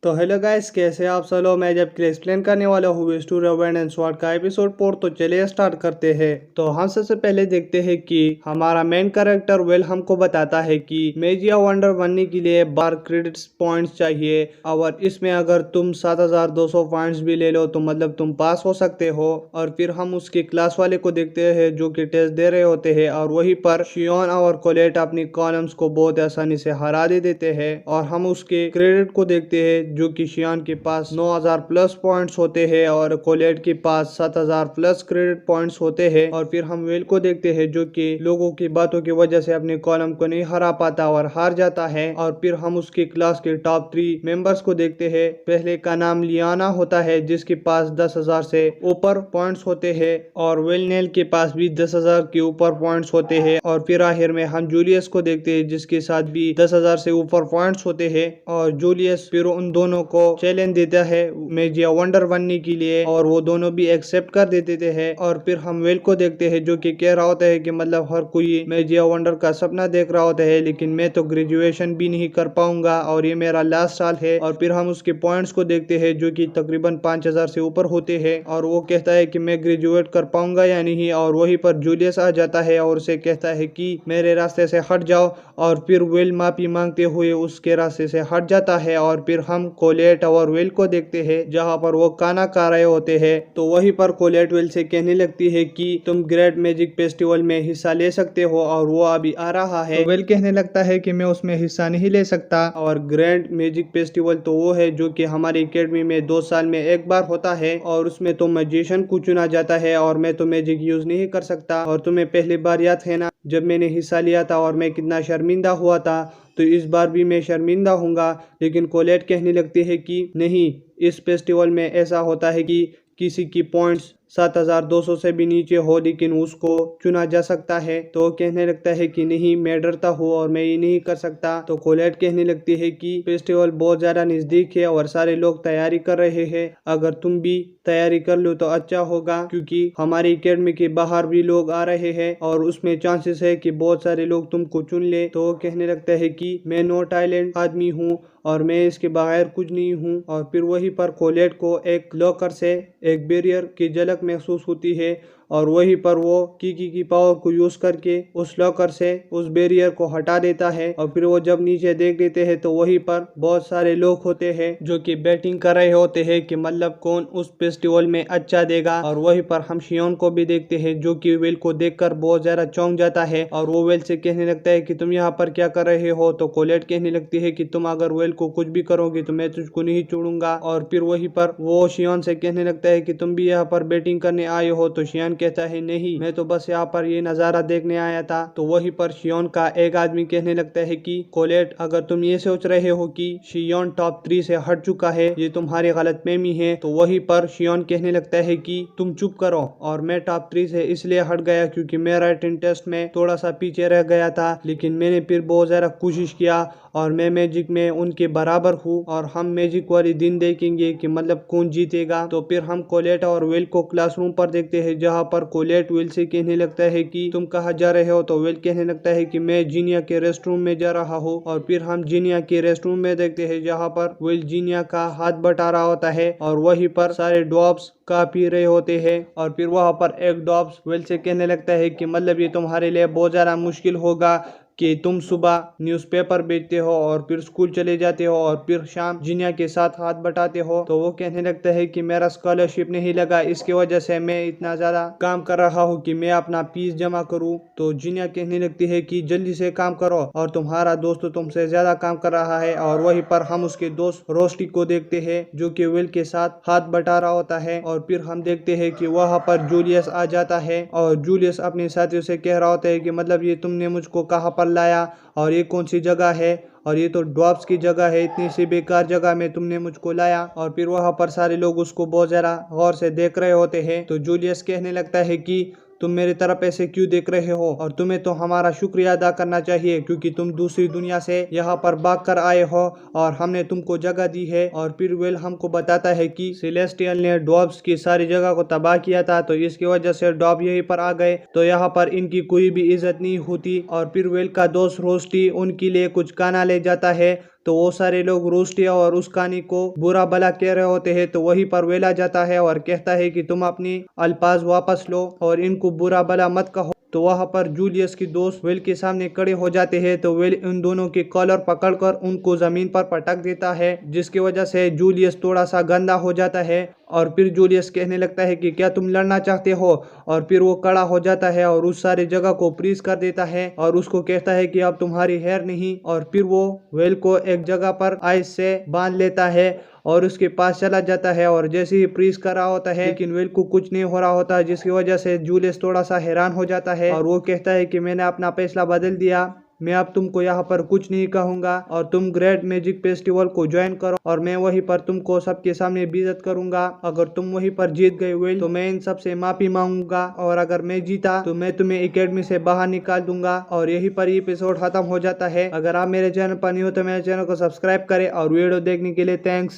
तो hello guys, कैसे आप सब लोग। मैं जब एक्सप्लेन करने वाला हूँ स्टोरी ऑफ एंड स्वॉर्ड का एपिसोड 4। तो चलिए स्टार्ट करते हैं। तो हम सबसे पहले देखते हैं कि हमारा मेन कैरेक्टर वेल हमको बताता है कि मेजिया वंडर बनने के लिए 12 क्रेडिट्स पॉइंट्स चाहिए, और इसमें अगर तुम 7200 पॉइंट्स भी ले लो तो मतलब तुम पास हो सकते हो। और फिर हम उसके क्लास वाले को देखते हैं जो कि टेस्ट दे रहे होते हैं, और वहीं पर शियोन और कोलेट अपनी कॉलम्स को बहुत आसानी से हरा दे देते हैं। और हम उसके क्रेडिट को देखते हैं जो कि शियान के पास 9000 प्लस पॉइंट्स होते हैं और कोलेट के पास 7000 प्लस क्रेडिट पॉइंट्स होते हैं। और फिर हम वेल को देखते हैं जो कि लोगों की बातों की वजह से अपने कॉलम को नहीं हरा पाता और हार जाता है। और फिर हम उसकी क्लास के टॉप 3 मेंबर्स को देखते हैं। पहले का नाम लियाना होता है जिसके पास 10,000 से ऊपर पॉइंट्स होते हैं, और वेलनेल के पास भी 10,000 के ऊपर पॉइंट्स होते हैं। और फिर आखिर में हम जूलियस को देखते हैं जिसके साथ भी 10,000 से ऊपर पॉइंट्स होते हैं। और जूलियस फिर उन दोनों को चैलेंज देता है मेजिया वंडर बनने के लिए, और वो दोनों भी एक्सेप्ट कर देते हैं। और फिर हम वेल को देखते हैं जो कि कह रहा होता है कि मतलब हर कोई मेजिया वंडर का सपना देख रहा होता है, लेकिन मैं तो ग्रेजुएशन भी नहीं कर पाऊंगा और ये मेरा लास्ट साल है। और फिर हम उसके पॉइंट्स को देखते हैं जो कि तकरीबन 5000 से ऊपर होते हैं, और वो कहता है कि मैं ग्रेजुएट कर पाऊंगा या नहीं। और वहीं पर जूलियस आ जाता है और उसे कहता है कि मेरे रास्ते से हट जाओ। और फिर वेल माफी मांगते हुए उसके रास्ते से हट जाता है। और फिर हम कोलेट और वेल को देखते हैं जहां पर वो खाना खा रहे होते हैं। तो वहीं पर कोलेट वेल से कहने लगती है कि तुम ग्रेट मैजिक फेस्टिवल में हिस्सा ले सकते हो और वो अभी आ रहा है। तो वेल कहने लगता है कि मैं उसमें हिस्सा नहीं ले सकता। और ग्रेट मैजिक फेस्टिवल तो वो है जो कि हमारी एकेडमी में 2 साल में एक बार होता है, और उसमें तो मैजिशियन को चुना जाता है और मैं तो मैजिक यूज नहीं कर सकता। और तुम्हें पहली बार याद है ना जब मैंने हिस्सा लिया था और मैं कितना शर्मिंदा हुआ था, तो इस बार भी मैं शर्मिंदा हूँगा। लेकिन कोलेट कहने लगती है कि नहीं, इस फेस्टिवल में ऐसा होता है कि किसी की पॉइंट्स 7200 से भी नीचे हो लेकिन उसको चुना जा सकता है। तो कहने लगता है कि नहीं, मैं डरता हूँ और मैं ये नहीं कर सकता। तो कोलेट कहने लगती है कि फेस्टिवल बहुत ज्यादा नजदीक है और सारे लोग तैयारी कर रहे हैं, अगर तुम भी तैयारी कर लो तो अच्छा होगा, क्योंकि हमारी एकेडमी के बाहर भी लोग आ रहे हैं और उसमें चांसेस है कि बहुत सारे लोग तुमको चुन ले। तो कहने लगता है कि मैं नो टैलेंट आदमी हूँ और मैं इसके बगैर कुछ नहीं हूँ। और फिर वहीं पर कोलेट को एक लॉकर से एक बैरियर की झलक महसूस होती है, और वहीं पर वो कीकी की पावर को यूज करके उस लॉकर से उस बैरियर को हटा देता है। और फिर वो जब नीचे देख लेते हैं तो वहीं पर बहुत सारे लोग होते हैं जो कि बैटिंग कर रहे होते हैं कि मतलब कौन उस फेस्टिवल में अच्छा देगा। और वहीं पर हम शियोन को भी देखते हैं जो कि वेल को देखकर बहुत ज्यादा चौंक जाता है, और वो वेल से कहने लगता है कि तुम यहाँ पर क्या कर रहे हो। तो कोलेट कहने लगती है कि तुम अगर वेल को कुछ भी करोगे तो मैं तुझको नहीं छोड़ूंगा। और फिर वहीं पर वो शियोन से कहने लगता है कि तुम भी यहाँ पर बैटिंग करने आए हो। तो शियोन कहता है नहीं, मैं तो बस यहाँ पर ये नजारा देखने आया था। तो वहीं पर शियोन का एक आदमी कहने लगता है कि कोलेट, अगर तुम ये सोच रहे हो कि शियोन टॉप 3 से हट चुका है, ये तुम्हारी गलतफहमी है। तो वहीं पर शियोन कहने लगता है कि तुम चुप करो, और मैं टॉप 3 से इसलिए हट गया क्योंकि मैं राइटिंग टेस्ट में थोड़ा सा पीछे रह गया था, लेकिन मैंने फिर बहुत ज्यादा कोशिश किया और मैं मैजिक में उनके बराबर हूँ, और हम मैजिक वाली दिन देखेंगे कि मतलब कौन जीतेगा। तो फिर हम कोलेट और वेल को क्लासरूम पर देखते हैं जहाँ पर कोलेट वेल से कहने लगता है कि तुम कहाँ जा रहे हो। तो वेल कहने लगता है कि मैं जीनिया के रेस्ट रूम में जा रहा हूँ। और फिर हम जीनिया के रेस्ट रूम में देखते हैं जहाँ पर वेल जीनिया का हाथ बटा रहा होता है, और वहीं पर सारे ड्रॉप्स का पी रहे होते हैं। और फिर वहाँ पर एक डॉब्स वेल से कहने लगता है कि मतलब ये तुम्हारे लिए बहुत ज्यादा मुश्किल होगा कि तुम सुबह न्यूज़पेपर बेचते हो और फिर स्कूल चले जाते हो और फिर शाम जीनिया के साथ हाथ बटाते हो। तो वो कहने लगता है कि मेरा स्कॉलरशिप नहीं लगा, इसकी वजह से मैं इतना ज्यादा काम कर रहा हूँ कि मैं अपना फीस जमा करूँ। तो जीनिया कहने लगती है कि जल्दी से काम करो, और तुम्हारा दोस्त तुमसे ज्यादा काम कर रहा है। और वहीं पर हम उसके दोस्त रोस्टी को देखते हैं जो कि वेल के साथ हाथ बटा रहा होता है। और फिर हम देखते हैं कि वहाँ पर जूलियस आ जाता है, और जूलियस अपने साथियों से कह रहा होता है कि मतलब ये तुमने मुझको कहाँ पर लाया और ये कौन सी जगह है, और ये तो ड्रॉप्स की जगह है, इतनी सी बेकार जगह में तुमने मुझको लाया। और फिर वहाँ पर सारे लोग उसको बहुत ज्यादा गौर से देख रहे होते हैं। तो जूलियस कहने लगता है कि तुम मेरी तरफ ऐसे क्यों देख रहे हो, और तुम्हें तो हमारा शुक्रिया अदा करना चाहिए क्योंकि तुम दूसरी दुनिया से यहाँ पर भाग कर आए हो और हमने तुमको जगह दी है। और फिर वेल हमको बताता है कि सेलेस्टियल ने डॉब्स की सारी जगह को तबाह किया था, तो इसकी वजह से डॉब यहीं पर आ गए, तो यहाँ पर इनकी कोई भी इज्जत नहीं होती। और फिर वेल का दोस्त रोस्टी उनके लिए कुछ खाना ले जाता है। तो वो सारे लोग रूस्टी और उस कहानी को बुरा भला कह रहे होते हैं। तो वहीं पर वेल आ जाता है और कहता है कि तुम अपनी अल्फाज वापस लो और इनको बुरा भला मत कहो। तो वहां पर जूलियस की दोस्त वेल के सामने खड़े हो जाते हैं। तो वेल उन दोनों की कॉलर पकड़कर उनको जमीन पर पटक देता है, जिसकी वजह से जूलियस थोड़ा सा गंदा हो जाता है। और फिर जूलियस कहने लगता है कि क्या तुम लड़ना चाहते हो, और फिर वो खड़ा हो जाता है और उस सारी जगह को फ्रीज कर देता है और उसको कहता है कि अब तुम्हारी हेयर नहीं। और फिर वो वेल को एक जगह पर आइस से बांध लेता है और उसके पास चला जाता है और जैसे ही फ्रीज कर रहा होता है, लेकिन वेल को कुछ नहीं हो रहा होता, जिसकी वजह से जूलियस थोड़ा सा हैरान हो जाता है और वो कहता है कि मैंने अपना फैसला बदल दिया, मैं अब तुमको यहाँ पर कुछ नहीं कहूंगा और तुम ग्रेट मैजिक फेस्टिवल को ज्वाइन करो और मैं वहीं पर तुमको सबके सामने बेइज्जत करूंगा। अगर तुम वहीं पर जीत गए वेल तो मैं इन सब से माफी मांगूंगा, और अगर मैं जीता तो मैं तुम्हें एकेडमी से बाहर निकाल दूंगा। और यहीं पर ये एपिसोड खत्म हो जाता है। अगर आप मेरे चैनल पर नहीं हो तो मेरे चैनल को सब्सक्राइब करें और वीडियो देखने के लिए थैंक्स।